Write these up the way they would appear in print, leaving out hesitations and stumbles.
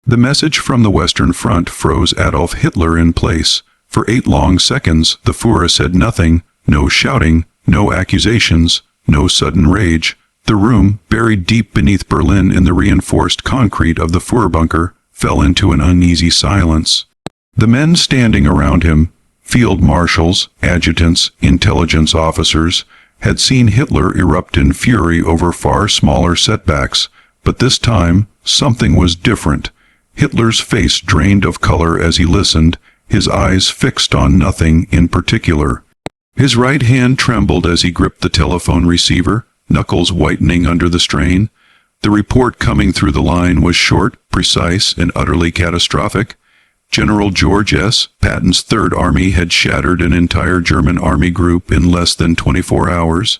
The message from the Western Front froze Adolf Hitler in place. For 8 long seconds, the Führer said nothing, no shouting, no accusations, no sudden rage. The room, buried deep beneath Berlin in the reinforced concrete of the Führerbunker, fell into an uneasy silence. The men standing around him, field marshals, adjutants, intelligence officers, had seen Hitler erupt in fury over far smaller setbacks, but this time, something was different. Hitler's face drained of color as he listened, his eyes fixed on nothing in particular. His right hand trembled as he gripped the telephone receiver, knuckles whitening under the strain. The report coming through the line was short, precise, and utterly catastrophic. General George S. Patton's Third Army had shattered an entire German army group in less than 24 hours.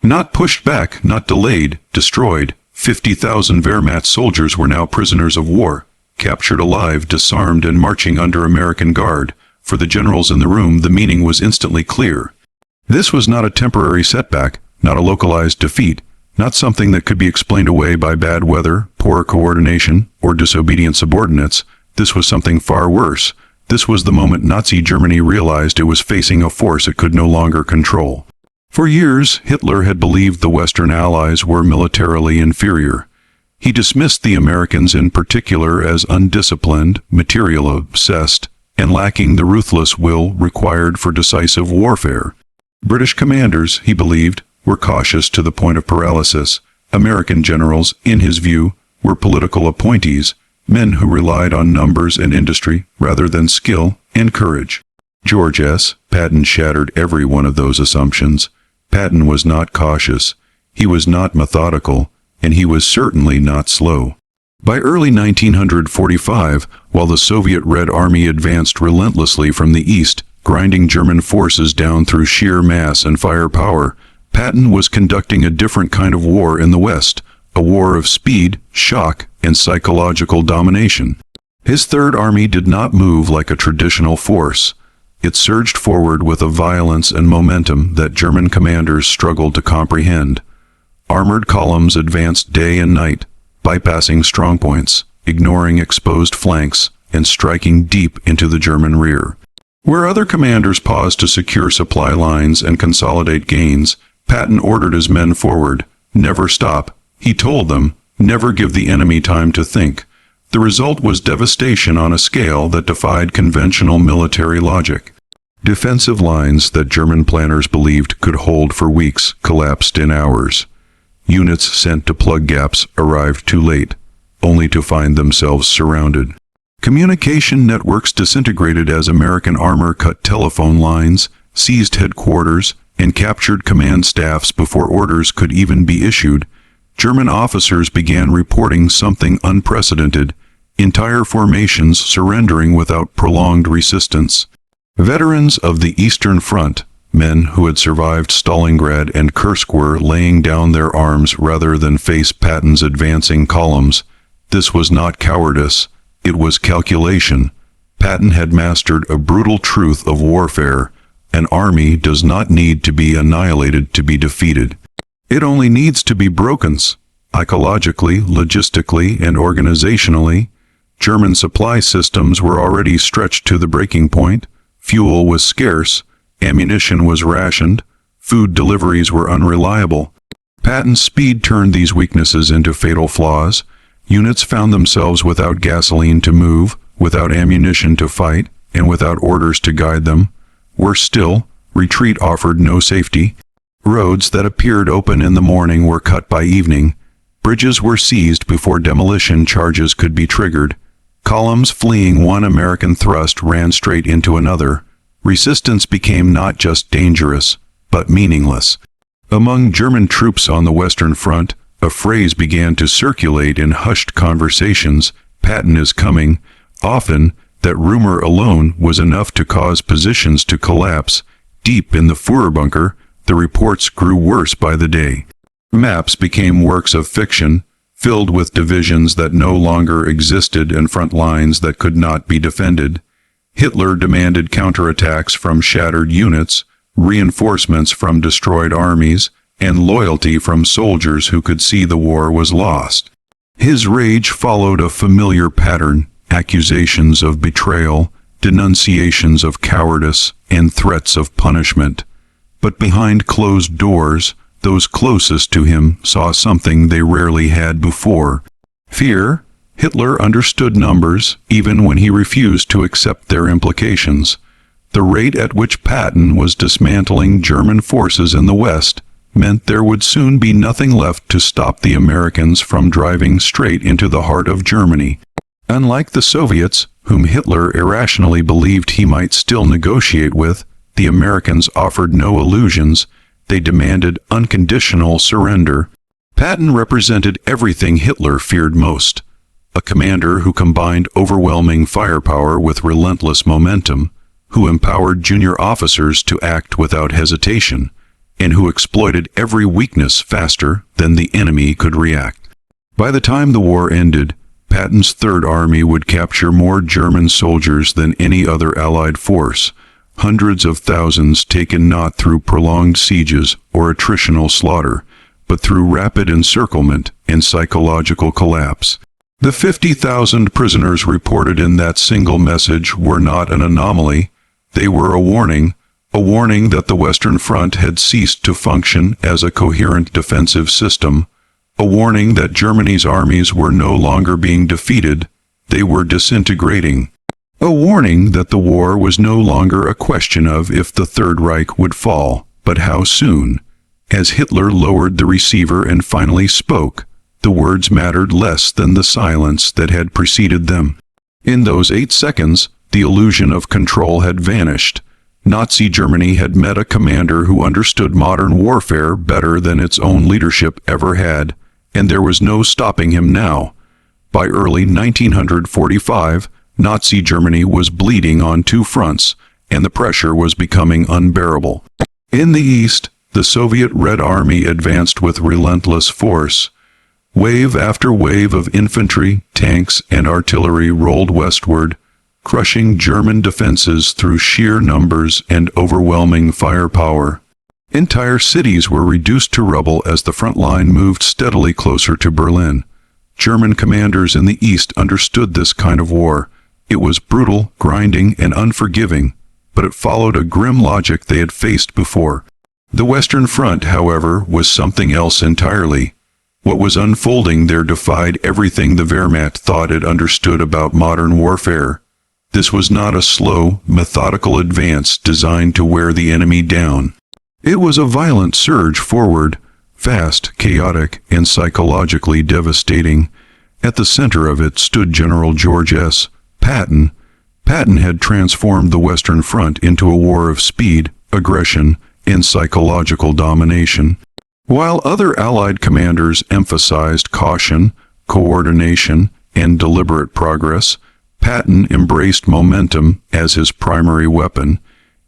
Not pushed back, not delayed, destroyed. 50,000 Wehrmacht soldiers were now prisoners of war, captured alive, disarmed, and marching under American guard. For the generals in the room, the meaning was instantly clear. This was not a temporary setback, not a localized defeat, not something that could be explained away by bad weather, poor coordination, or disobedient subordinates. This was something far worse. This was the moment Nazi Germany realized it was facing a force it could no longer control. For years, Hitler had believed the Western Allies were militarily inferior. He dismissed the Americans in particular as undisciplined, material-obsessed, and lacking the ruthless will required for decisive warfare. British commanders, he believed, were cautious to the point of paralysis. American generals, in his view, were political appointees, men who relied on numbers and industry rather than skill and courage. George S. Patton shattered every one of those assumptions. Patton was not cautious, he was not methodical, and he was certainly not slow. By early 1945, while the Soviet Red Army advanced relentlessly from the east, grinding German forces down through sheer mass and firepower, Patton was conducting a different kind of war in the West, a war of speed, shock, and psychological domination. His Third Army did not move like a traditional force. It surged forward with a violence and momentum that German commanders struggled to comprehend. Armored columns advanced day and night, bypassing strongpoints, ignoring exposed flanks, and striking deep into the German rear. Where other commanders paused to secure supply lines and consolidate gains, Patton ordered his men forward. Never stop, he told them, never give the enemy time to think. The result was devastation on a scale that defied conventional military logic. Defensive lines that German planners believed could hold for weeks collapsed in hours. Units sent to plug gaps arrived too late, only to find themselves surrounded. Communication networks disintegrated as American armor cut telephone lines, seized headquarters, and captured command staffs before orders could even be issued. German officers began reporting something unprecedented, entire formations surrendering without prolonged resistance. Veterans of the Eastern Front, men who had survived Stalingrad and Kursk, were laying down their arms rather than face Patton's advancing columns. This was not cowardice, it was calculation. Patton had mastered a brutal truth of warfare. An army does not need to be annihilated to be defeated. It only needs to be broken, psychologically, logistically, and organizationally. German supply systems were already stretched to the breaking point. Fuel was scarce, ammunition was rationed, food deliveries were unreliable. Patton's speed turned these weaknesses into fatal flaws. Units found themselves without gasoline to move, without ammunition to fight, and without orders to guide them. Worse still, retreat offered no safety. Roads that appeared open in the morning were cut by evening. Bridges were seized before demolition charges could be triggered. Columns fleeing one American thrust ran straight into another. Resistance became not just dangerous, but meaningless. Among German troops on the Western Front, a phrase began to circulate in hushed conversations: "Patton is coming." Often, that rumor alone was enough to cause positions to collapse. Deep in the Führerbunker, the reports grew worse by the day. Maps became works of fiction, filled with divisions that no longer existed and front lines that could not be defended. Hitler demanded counterattacks from shattered units, reinforcements from destroyed armies, and loyalty from soldiers who could see the war was lost. His rage followed a familiar pattern: accusations of betrayal, denunciations of cowardice, and threats of punishment. But behind closed doors, those closest to him saw something they rarely had before: fear. Hitler understood numbers, even when he refused to accept their implications. The rate at which Patton was dismantling German forces in the West meant there would soon be nothing left to stop the Americans from driving straight into the heart of Germany. Unlike the Soviets, whom Hitler irrationally believed he might still negotiate with, the Americans offered no illusions. They demanded unconditional surrender. Patton represented everything Hitler feared most: a commander who combined overwhelming firepower with relentless momentum, who empowered junior officers to act without hesitation, and who exploited every weakness faster than the enemy could react. By the time the war ended, Patton's Third Army would capture more German soldiers than any other Allied force, hundreds of thousands taken not through prolonged sieges or attritional slaughter, but through rapid encirclement and psychological collapse. The 50,000 prisoners reported in that single message were not an anomaly. They were a warning that the Western Front had ceased to function as a coherent defensive system, a warning that Germany's armies were no longer being defeated, they were disintegrating, a warning that the war was no longer a question of if the Third Reich would fall, but how soon. As Hitler lowered the receiver and finally spoke, the words mattered less than the silence that had preceded them. In those 8 seconds, the illusion of control had vanished. Nazi Germany had met a commander who understood modern warfare better than its own leadership ever had, and there was no stopping him now. By early 1945, Nazi Germany was bleeding on 2 fronts, and the pressure was becoming unbearable. In the east, the Soviet Red Army advanced with relentless force. Wave after wave of infantry, tanks, and artillery rolled westward, crushing German defenses through sheer numbers and overwhelming firepower. Entire cities were reduced to rubble as the front line moved steadily closer to Berlin. German commanders in the east understood this kind of war. It was brutal, grinding, and unforgiving, but it followed a grim logic they had faced before. The Western Front, however, was something else entirely. What was unfolding there defied everything the Wehrmacht thought it understood about modern warfare. This was not a slow, methodical advance designed to wear the enemy down. It was a violent surge forward, fast, chaotic, and psychologically devastating. At the center of it stood General George S. Patton. Patton had transformed the Western Front into a war of speed, aggression, and psychological domination. While other Allied commanders emphasized caution, coordination, and deliberate progress, Patton embraced momentum as his primary weapon.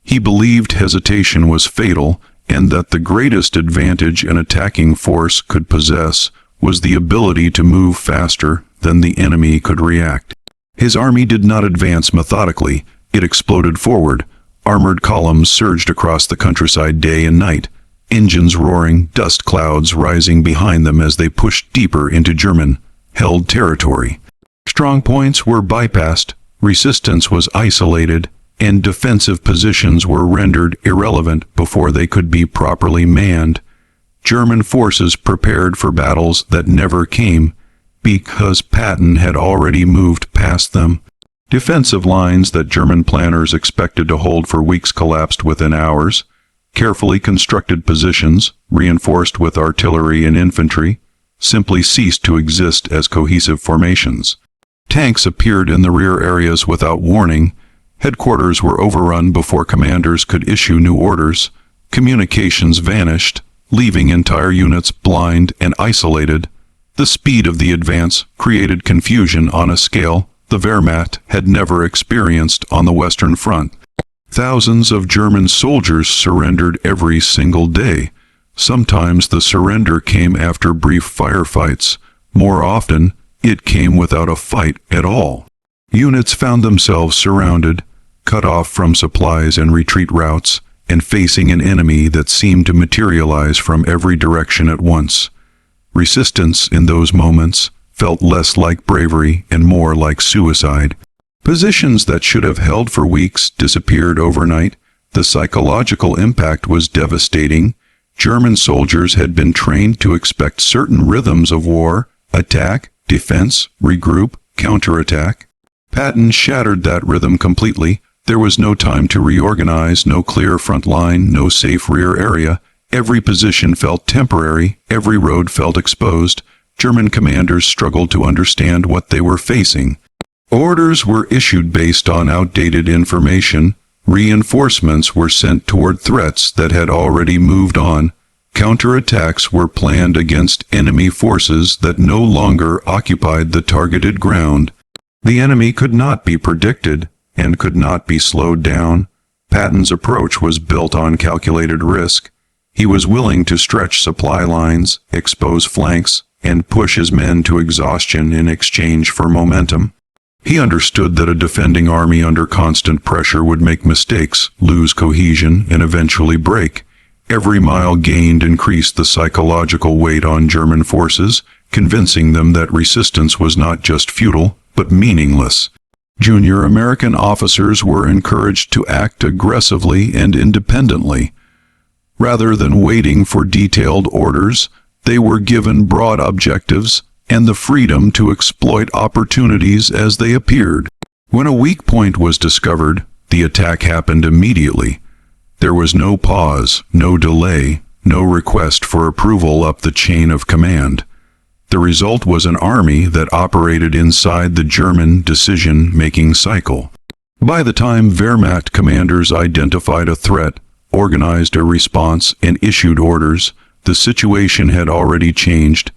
He believed hesitation was fatal, and that the greatest advantage an attacking force could possess was the ability to move faster than the enemy could react. His army did not advance methodically, it exploded forward. Armored columns surged across the countryside day and night, engines roaring, dust clouds rising behind them as they pushed deeper into German-held territory. Strong points were bypassed, resistance was isolated, and defensive positions were rendered irrelevant before they could be properly manned. German forces prepared for battles that never came, because Patton had already moved past them. Defensive lines that German planners expected to hold for weeks collapsed within hours. Carefully constructed positions, reinforced with artillery and infantry, simply ceased to exist as cohesive formations. Tanks appeared in the rear areas without warning. Headquarters were overrun before commanders could issue new orders. Communications vanished, leaving entire units blind and isolated. The speed of the advance created confusion on a scale the Wehrmacht had never experienced on the Western Front. Thousands of German soldiers surrendered every single day. Sometimes the surrender came after brief firefights. More often, it came without a fight at all. Units found themselves surrounded, cut off from supplies and retreat routes, and facing an enemy that seemed to materialize from every direction at once. Resistance in those moments, felt less like bravery and more like suicide. Positions that should have held for weeks disappeared overnight. The psychological impact was devastating. German soldiers had been trained to expect certain rhythms of war: attack, defense, regroup, counterattack. Patton shattered that rhythm completely. There was no time to reorganize, no clear front line, no safe rear area. Every position felt temporary, every road felt exposed. German commanders struggled to understand what they were facing. Orders were issued based on outdated information. Reinforcements were sent toward threats that had already moved on. Counterattacks were planned against enemy forces that no longer occupied the targeted ground. The enemy could not be predicted and could not be slowed down. Patton's approach was built on calculated risk. He was willing to stretch supply lines, expose flanks, and push his men to exhaustion in exchange for momentum. He understood that a defending army under constant pressure would make mistakes, lose cohesion, and eventually break. Every mile gained increased the psychological weight on German forces, convincing them that resistance was not just futile, but meaningless. Junior American officers were encouraged to act aggressively and independently. Rather than waiting for detailed orders, they were given broad objectives and the freedom to exploit opportunities as they appeared. When a weak point was discovered, the attack happened immediately. There was no pause, no delay, no request for approval up the chain of command. The result was an army that operated inside the German decision-making cycle. By the time Wehrmacht commanders identified a threat, organized a response, and issued orders, the situation had already changed.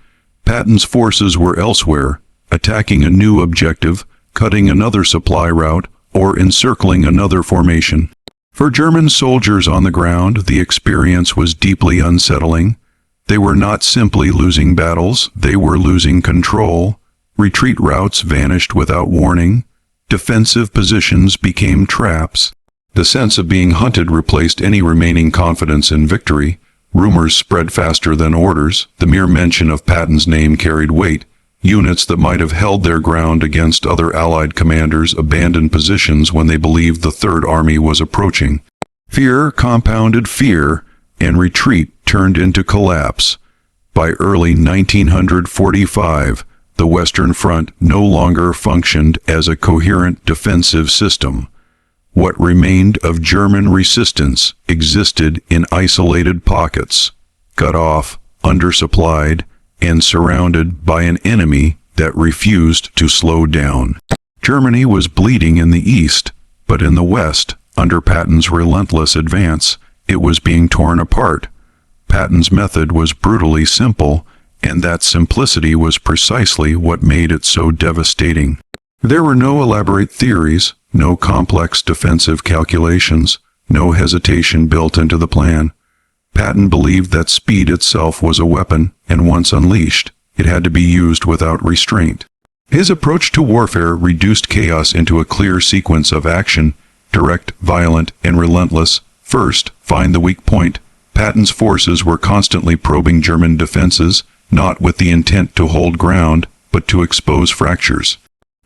Patton's forces were elsewhere, attacking a new objective, cutting another supply route, or encircling another formation. For German soldiers on the ground, the experience was deeply unsettling. They were not simply losing battles, they were losing control. Retreat routes vanished without warning. Defensive positions became traps. The sense of being hunted replaced any remaining confidence in victory. Rumors spread faster than orders. The mere mention of Patton's name carried weight. Units that might have held their ground against other Allied commanders abandoned positions when they believed the Third Army was approaching. Fear compounded fear, and retreat turned into collapse. By early 1945, the Western Front no longer functioned as a coherent defensive system. What remained of German resistance existed in isolated pockets, cut off, undersupplied, and surrounded by an enemy that refused to slow down. Germany was bleeding in the east, but in the west, under Patton's relentless advance, it was being torn apart. Patton's method was brutally simple, and that simplicity was precisely what made it so devastating. There were no elaborate theories, no complex defensive calculations, no hesitation built into the plan. Patton believed that speed itself was a weapon, and once unleashed, it had to be used without restraint. His approach to warfare reduced chaos into a clear sequence of action: direct, violent, and relentless. First, find the weak point. Patton's forces were constantly probing German defenses, not with the intent to hold ground, but to expose fractures.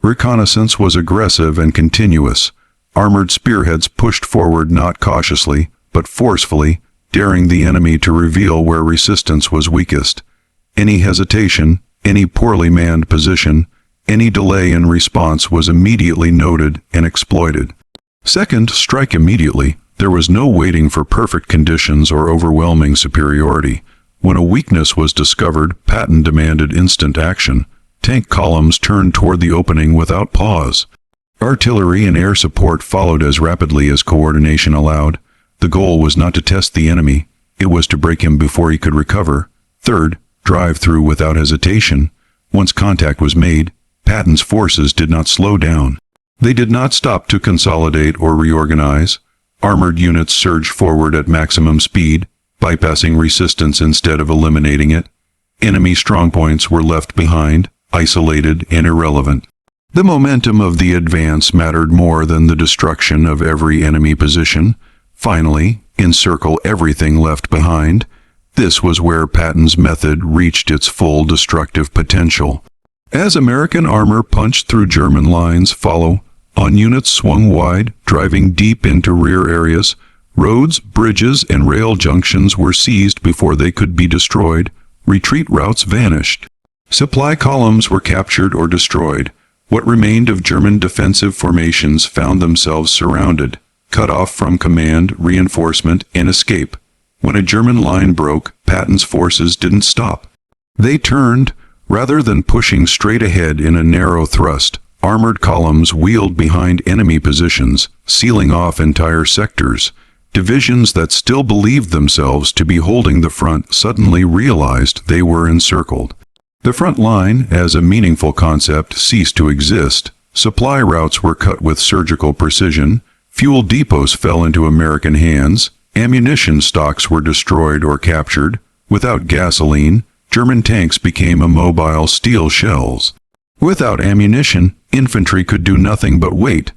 Reconnaissance was aggressive and continuous. Armored spearheads pushed forward not cautiously, but forcefully, daring the enemy to reveal where resistance was weakest. Any hesitation, any poorly manned position, any delay in response was immediately noted and exploited. Second, strike immediately. There was no waiting for perfect conditions or overwhelming superiority. When a weakness was discovered, Patton demanded instant action. Tank columns turned toward the opening without pause. Artillery and air support followed as rapidly as coordination allowed. The goal was not to test the enemy, it was to break him before he could recover. Third, drive through without hesitation. Once contact was made, Patton's forces did not slow down. They did not stop to consolidate or reorganize. Armored units surged forward at maximum speed, bypassing resistance instead of eliminating it. Enemy strongpoints were left behind, isolated and irrelevant. The momentum of the advance mattered more than the destruction of every enemy position. Finally, encircle everything left behind. This was where Patton's method reached its full destructive potential. As American armor punched through German lines on units swung wide, driving deep into rear areas. Roads, bridges, and rail junctions were seized before they could be destroyed. Retreat routes vanished. Supply columns were captured or destroyed. What remained of German defensive formations found themselves surrounded, cut off from command, reinforcement, and escape. When a German line broke, Patton's forces didn't stop. They turned. Rather than pushing straight ahead in a narrow thrust, armored columns wheeled behind enemy positions, sealing off entire sectors. Divisions that still believed themselves to be holding the front suddenly realized they were encircled. The front line, as a meaningful concept, ceased to exist. Supply routes were cut with surgical precision. Fuel depots fell into American hands. Ammunition stocks were destroyed or captured. Without gasoline, German tanks became immobile steel shells. Without ammunition, infantry could do nothing but wait.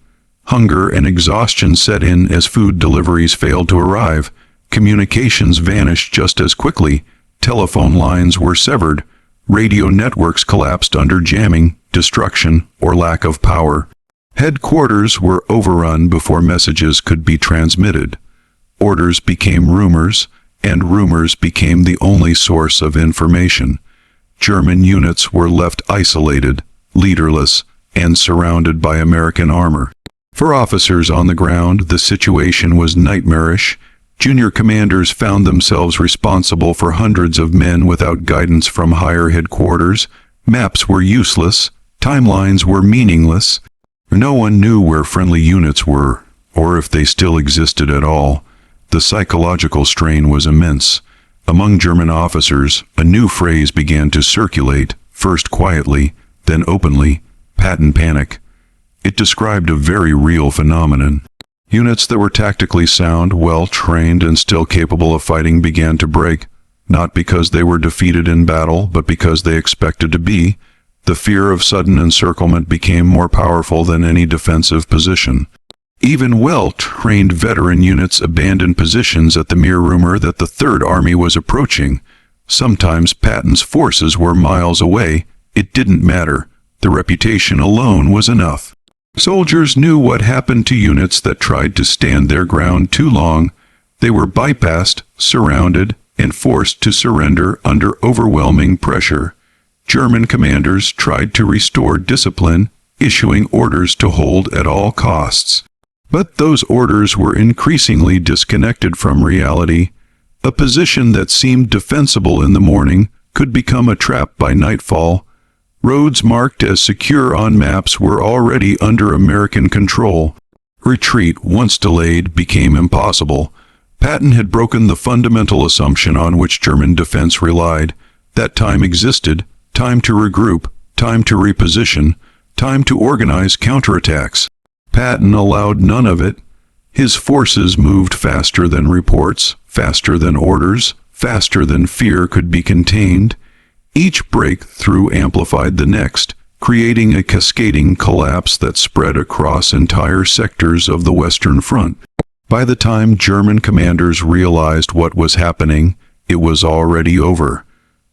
Hunger and exhaustion set in as food deliveries failed to arrive. Communications vanished just as quickly. Telephone lines were severed. Radio networks collapsed under jamming, destruction, or lack of power. Headquarters were overrun before messages could be transmitted. Orders became rumors, and rumors became the only source of information. German units were left isolated, leaderless, and surrounded by American armor. For officers on the ground, the situation was nightmarish. Junior commanders found themselves responsible for hundreds of men without guidance from higher headquarters. Maps were useless. Timelines were meaningless. No one knew where friendly units were, or if they still existed at all. The psychological strain was immense. Among German officers, a new phrase began to circulate, first quietly, then openly: Patton panic. It described a very real phenomenon. Units that were tactically sound, well-trained, and still capable of fighting began to break, not because they were defeated in battle, but because they expected to be. The fear of sudden encirclement became more powerful than any defensive position. Even well-trained veteran units abandoned positions at the mere rumor that the Third Army was approaching. Sometimes Patton's forces were miles away. It didn't matter. The reputation alone was enough. Soldiers knew what happened to units that tried to stand their ground too long. They were bypassed, surrounded, and forced to surrender under overwhelming pressure. German commanders tried to restore discipline, issuing orders to hold at all costs. But those orders were increasingly disconnected from reality. A position that seemed defensible in the morning could become a trap by nightfall. Roads marked as secure on maps were already under American control. Retreat, once delayed, became impossible. Patton had broken the fundamental assumption on which German defense relied. That time existed, time to regroup, time to reposition, time to organize counterattacks. Patton allowed none of it. His forces moved faster than reports, faster than orders, faster than fear could be contained. Each breakthrough amplified the next, creating a cascading collapse that spread across entire sectors of the Western Front. By the time German commanders realized what was happening, it was already over.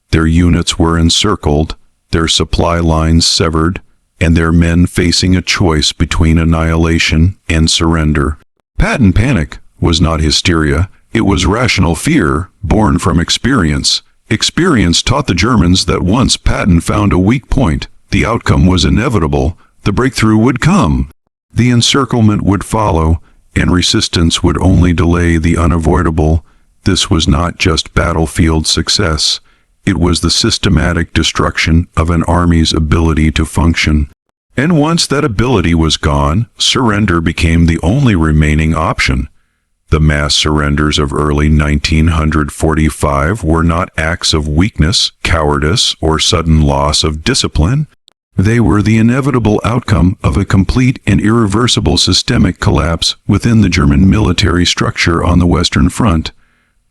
Their units were encircled, their supply lines severed, and their men facing a choice between annihilation and surrender. Patton panic was not hysteria. It was rational fear, born from experience. Experience taught the Germans that once Patton found a weak point, the outcome was inevitable. The breakthrough would come. The encirclement would follow, and resistance would only delay the unavoidable. This was not just battlefield success. It was the systematic destruction of an army's ability to function. And once that ability was gone, surrender became the only remaining option. The mass surrenders of early 1945 were not acts of weakness, cowardice, or sudden loss of discipline. They were the inevitable outcome of a complete and irreversible systemic collapse within the German military structure on the Western Front.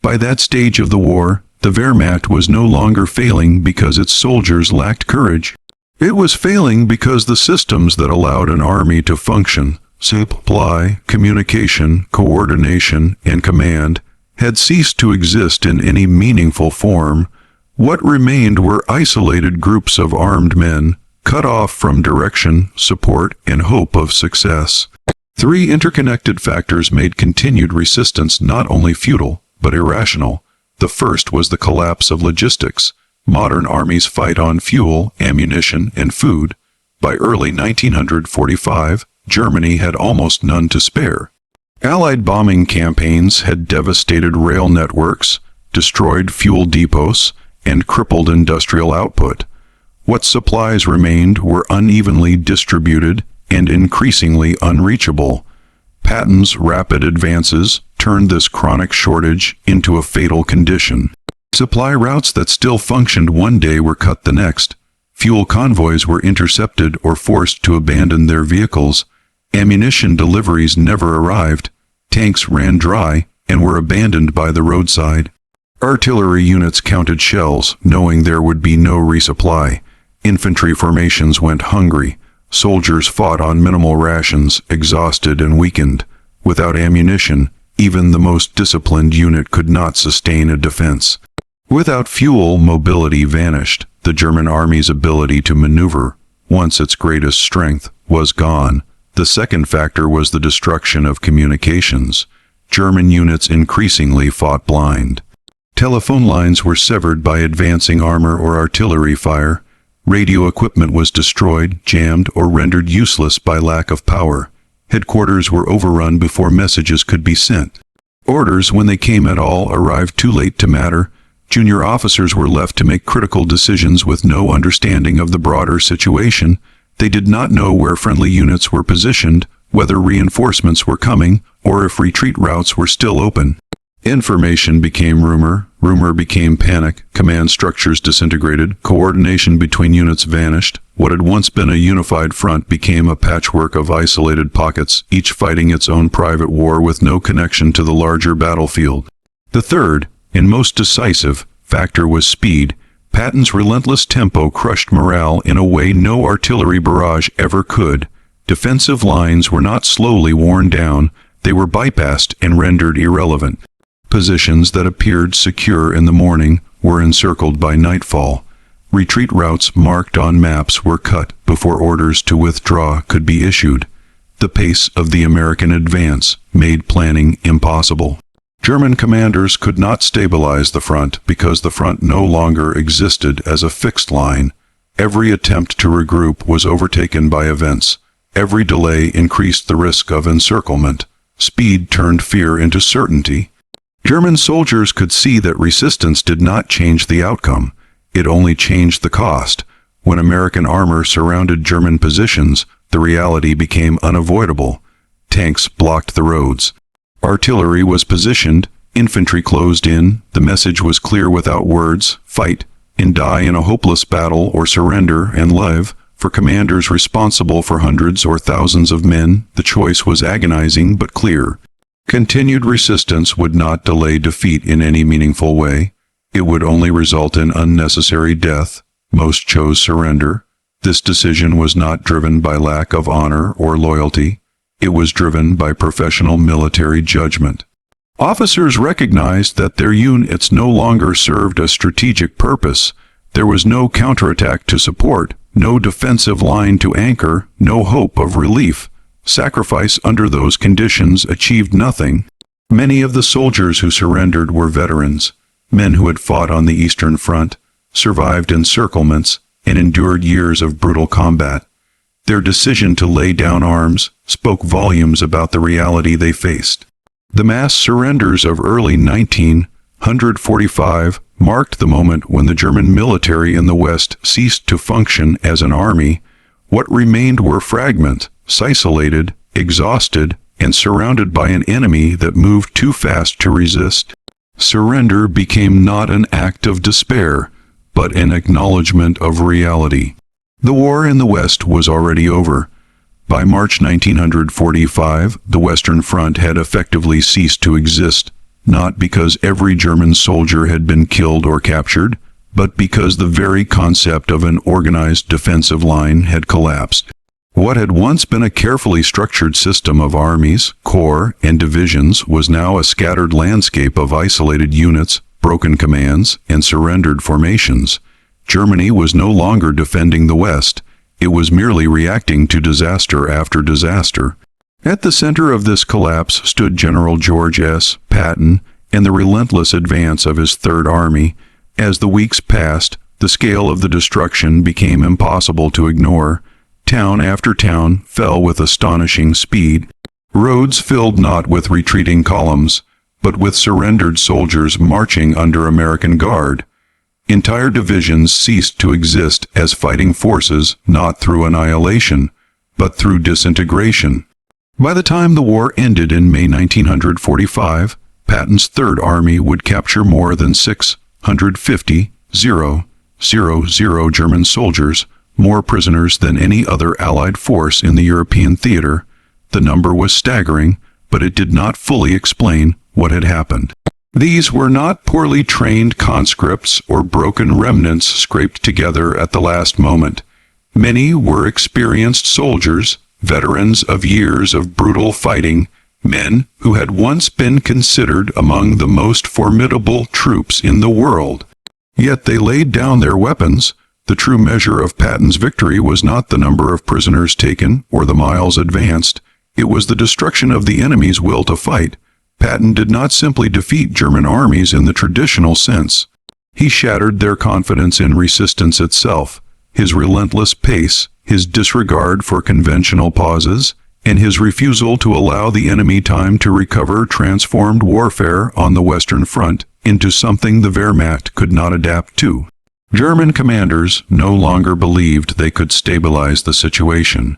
By that stage of the war, the Wehrmacht was no longer failing because its soldiers lacked courage. It was failing because the systems that allowed an army to function, supply, communication, coordination, and command, had ceased to exist in any meaningful form. What remained were isolated groups of armed men, cut off from direction, support, and hope of success. Three interconnected factors made continued resistance not only futile, but irrational. The first was the collapse of logistics. Modern armies fight on fuel, ammunition, and food. By early 1945, Germany had almost none to spare. Allied bombing campaigns had devastated rail networks, destroyed fuel depots, and crippled industrial output. What supplies remained were unevenly distributed and increasingly unreachable. Patton's rapid advances turned this chronic shortage into a fatal condition. Supply routes that still functioned one day were cut the next. Fuel convoys were intercepted or forced to abandon their vehicles. Ammunition deliveries never arrived. Tanks ran dry and were abandoned by the roadside. Artillery units counted shells, knowing there would be no resupply. Infantry formations went hungry. Soldiers fought on minimal rations, exhausted and weakened. Without ammunition, even the most disciplined unit could not sustain a defense. Without fuel, mobility vanished. The German army's ability to maneuver, once its greatest strength, was gone. The second factor was the destruction of communications. German units increasingly fought blind. Telephone lines were severed by advancing armor or artillery fire. Radio equipment was destroyed, jammed, or rendered useless by lack of power. Headquarters were overrun before messages could be sent. Orders, when they came at all, arrived too late to matter. Junior officers were left to make critical decisions with no understanding of the broader situation. They did not know where friendly units were positioned, whether reinforcements were coming, or if retreat routes were still open. Information became rumor, rumor became panic, command structures disintegrated, coordination between units vanished. What had once been a unified front became a patchwork of isolated pockets, each fighting its own private war with no connection to the larger battlefield. The third, and most decisive, factor was speed. Patton's relentless tempo crushed morale in a way no artillery barrage ever could. Defensive lines were not slowly worn down, they were bypassed and rendered irrelevant. Positions that appeared secure in the morning were encircled by nightfall. Retreat routes marked on maps were cut before orders to withdraw could be issued. The pace of the American advance made planning impossible. German commanders could not stabilize the front because the front no longer existed as a fixed line. Every attempt to regroup was overtaken by events. Every delay increased the risk of encirclement. Speed turned fear into certainty. German soldiers could see that resistance did not change the outcome. It only changed the cost. When American armor surrounded German positions, the reality became unavoidable. Tanks blocked the roads. Artillery was positioned. Infantry closed in. The message was clear without words: fight and die in a hopeless battle, or surrender and live. For commanders responsible for hundreds or thousands of men, the choice was agonizing but clear. Continued resistance would not delay defeat in any meaningful way. It would only result in unnecessary death. Most chose surrender. This decision was not driven by lack of honor or loyalty. It was driven by professional military judgment. Officers recognized that their units no longer served a strategic purpose. There was no counterattack to support, no defensive line to anchor, no hope of relief. Sacrifice under those conditions achieved nothing. Many of the soldiers who surrendered were veterans, men who had fought on the Eastern Front, survived encirclements, and endured years of brutal combat. Their decision to lay down arms spoke volumes about the reality they faced. The mass surrenders of early 1945 marked the moment when the German military in the West ceased to function as an army. What remained were fragments, isolated, exhausted, and surrounded by an enemy that moved too fast to resist. Surrender became not an act of despair, but an acknowledgement of reality. The war in the West was already over. By March 1945, the Western Front had effectively ceased to exist, not because every German soldier had been killed or captured, but because the very concept of an organized defensive line had collapsed. What had once been a carefully structured system of armies, corps, and divisions was now a scattered landscape of isolated units, broken commands, and surrendered formations. Germany was no longer defending the West. It was merely reacting to disaster after disaster. At the center of this collapse stood General George S. Patton and the relentless advance of his Third Army. As the weeks passed, the scale of the destruction became impossible to ignore. Town after town fell with astonishing speed. Roads filled not with retreating columns, but with surrendered soldiers marching under American guard. Entire divisions ceased to exist as fighting forces, not through annihilation, but through disintegration. By the time the war ended in May 1945, Patton's Third Army would capture more than 650,000 German soldiers, more prisoners than any other Allied force in the European theater. The number was staggering, but it did not fully explain what had happened. These were not poorly trained conscripts or broken remnants scraped together at the last moment. Many were experienced soldiers, veterans of years of brutal fighting, men who had once been considered among the most formidable troops in the world. Yet they laid down their weapons. The true measure of Patton's victory was not the number of prisoners taken or the miles advanced. It was the destruction of the enemy's will to fight. Patton did not simply defeat German armies in the traditional sense. He shattered their confidence in resistance itself. His relentless pace, his disregard for conventional pauses, and his refusal to allow the enemy time to recover transformed warfare on the Western Front into something the Wehrmacht could not adapt to. German commanders no longer believed they could stabilize the situation.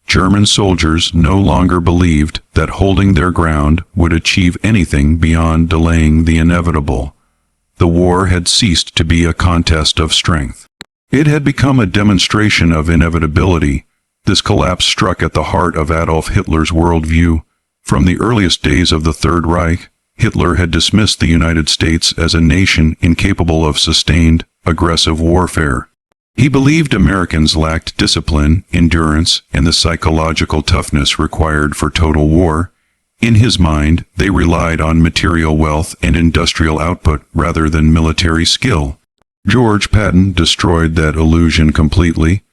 German soldiers no longer believed that holding their ground would achieve anything beyond delaying the inevitable. The war had ceased to be a contest of strength. It had become a demonstration of inevitability. This collapse struck at the heart of Adolf Hitler's worldview. From the earliest days of the Third Reich, Hitler had dismissed the United States as a nation incapable of sustained, aggressive warfare. He believed Americans lacked discipline, endurance, and the psychological toughness required for total war. In his mind, they relied on material wealth and industrial output rather than military skill. George Patton destroyed that illusion completely.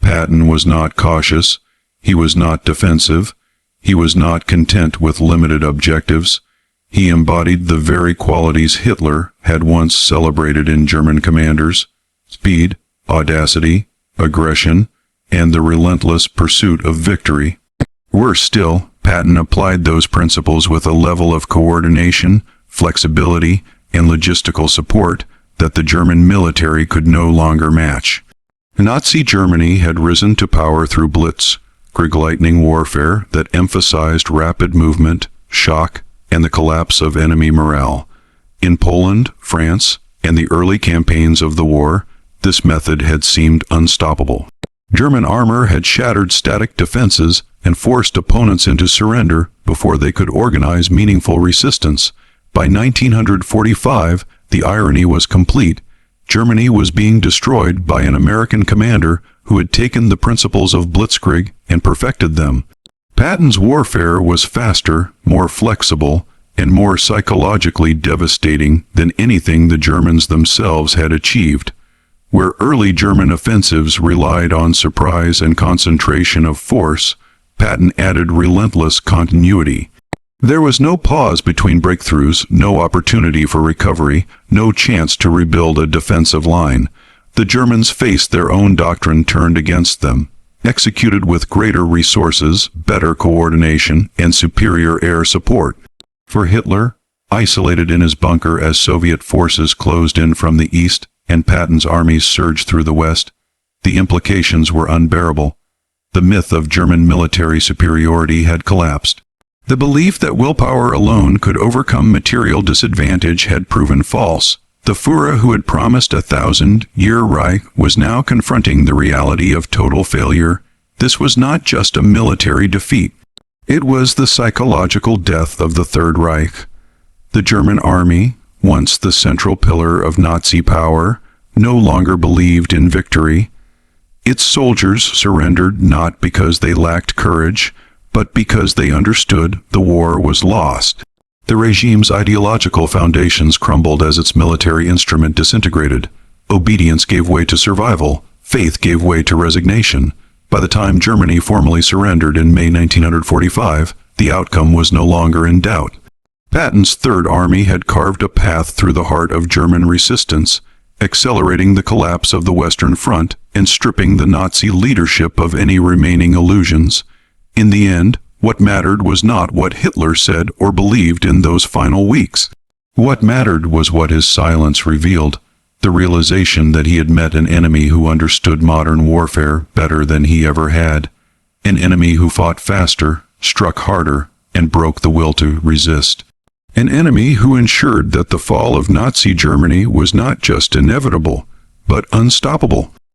Patton was not cautious. He was not defensive. He was not content with limited objectives. He embodied the very qualities Hitler had once celebrated in German commanders: speed, audacity, aggression, and the relentless pursuit of victory. Worse still, Patton applied those principles with a level of coordination, flexibility, and logistical support that the German military could no longer match. Nazi Germany had risen to power through Blitzkrieg lightning warfare that emphasized rapid movement, shock, and the collapse of enemy morale. In Poland, France, and the early campaigns of the war, this method had seemed unstoppable. German armor had shattered static defenses and forced opponents into surrender before they could organize meaningful resistance. By 1945, the irony was complete. Germany was being destroyed by an American commander who had taken the principles of Blitzkrieg and perfected them. Patton's warfare was faster, more flexible, and more psychologically devastating than anything the Germans themselves had achieved. Where early German offensives relied on surprise and concentration of force, Patton added relentless continuity. There was no pause between breakthroughs, no opportunity for recovery, no chance to rebuild a defensive line. The Germans faced their own doctrine turned against them. Executed with greater resources, better coordination, and superior air support. For Hitler, isolated in his bunker as Soviet forces closed in from the east and Patton's armies surged through the west, the implications were unbearable. The myth of German military superiority had collapsed. The belief that willpower alone could overcome material disadvantage had proven false. The Führer who had promised a 1,000-year Reich was now confronting the reality of total failure. This was not just a military defeat. It was the psychological death of the Third Reich. The German army, once the central pillar of Nazi power, no longer believed in victory. Its soldiers surrendered not because they lacked courage, but because they understood the war was lost. The regime's ideological foundations crumbled as its military instrument disintegrated. Obedience gave way to survival. Faith gave way to resignation. By the time Germany formally surrendered in May 1945, the outcome was no longer in doubt. Patton's Third Army had carved a path through the heart of German resistance, accelerating the collapse of the Western Front and stripping the Nazi leadership of any remaining illusions. In the end, what mattered was not what Hitler said or believed in those final weeks. What mattered was what his silence revealed, the realization that he had met an enemy who understood modern warfare better than he ever had, an enemy who fought faster, struck harder, and broke the will to resist. An enemy who ensured that the fall of Nazi Germany was not just inevitable, but unstoppable.